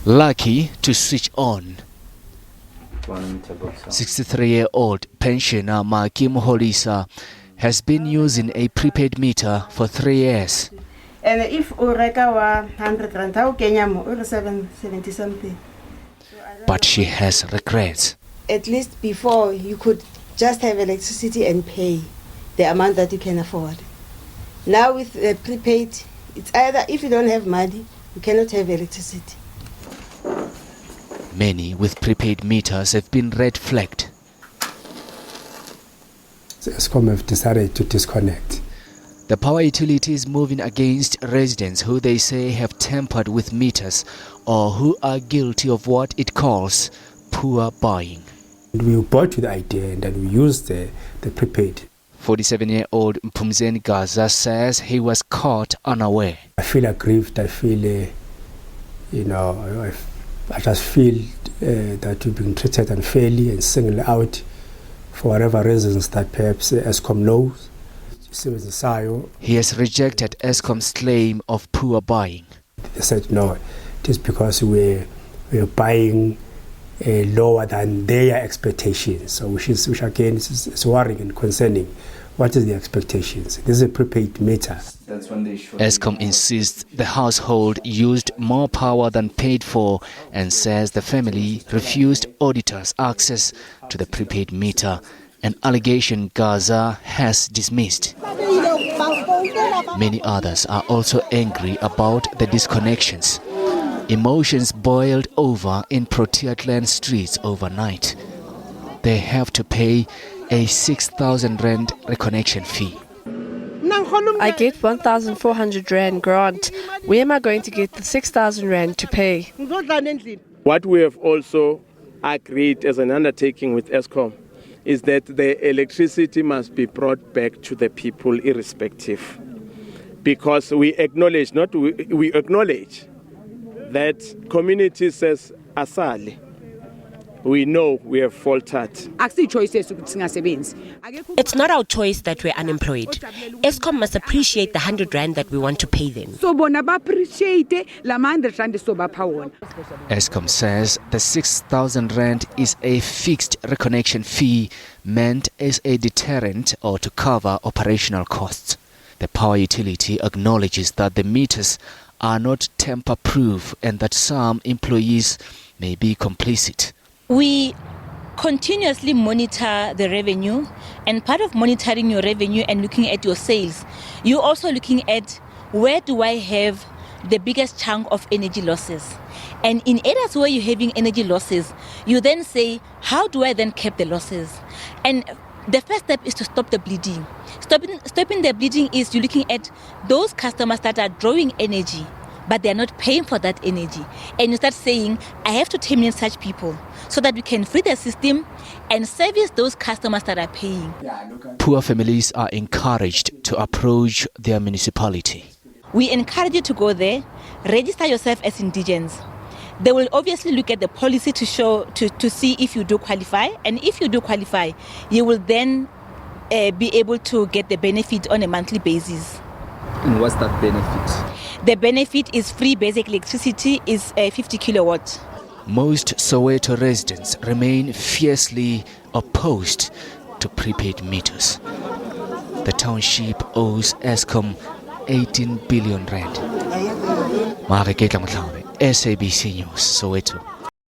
Lucky to switch on. 63-year-old pensioner Makim Holisa has been using a prepaid meter for 3 years. And if ureka wa 100 rand, how Kenya mo 70 something. But she has regrets. At least before you could just have electricity and pay the amount that you can afford. Now with prepaid, it's either if you don't have money, you cannot have electricity. Many with prepaid meters have been red flagged. Eskom have decided to disconnect. The power utility is moving against residents who they say have tampered with meters or who are guilty of what it calls poor buying. We bought with the idea and then we used the prepaid. 47-year-old Mpumzeni Gaza says he was caught unaware. I feel aggrieved. I feel, I just feel that we've been treated unfairly and singled out for whatever reasons that perhaps Eskom knows. He has rejected Eskom's claim of poor buying. They said no, it is because we're buying lower than their expectations, so which again is worrying and concerning. What is the expectations? This is a prepaid meter. Eskom insists the household used more power than paid for and says the family refused auditors access to the prepaid meter, an allegation Gaza has dismissed. Many others are also angry about the disconnections. Emotions boiled over in Proteatland streets overnight. They have to pay a 6,000 rand reconnection fee. I get 1,400 rand grant. Where am I going to get the 6,000 rand to pay? What we have also agreed as an undertaking with Eskom is that the electricity must be brought back to the people irrespective. Because we acknowledge that community says asali. We know we have faltered. It's not our choice that we're unemployed. Eskom must appreciate the 100 rand that we want to pay them. Eskom says the 6,000 rand is a fixed reconnection fee meant as a deterrent or to cover operational costs. The power utility acknowledges that the meters are not tamper-proof and that some employees may be complicit. We continuously monitor the revenue, and part of monitoring your revenue and looking at your sales, you're also looking at where do I have the biggest chunk of energy losses. And in areas where you're having energy losses, you then say, how do I then cap the losses? And the first step is to stop the bleeding. Stopping the bleeding is you're looking at those customers that are drawing energy, but they're not paying for that energy. And you start saying, I have to terminate such people so that we can free the system and service those customers that are paying. Poor families are encouraged to approach their municipality. We encourage you to go there, register yourself as indigents. They will obviously look at the policy to see if you do qualify. And if you do qualify, you will then be able to get the benefit on a monthly basis. And what's that benefit? The benefit is free basic electricity, is 50 kilowatts. Most Soweto residents remain fiercely opposed to prepaid meters. The township owes Eskom 18 billion rand. SABC News, Soweto.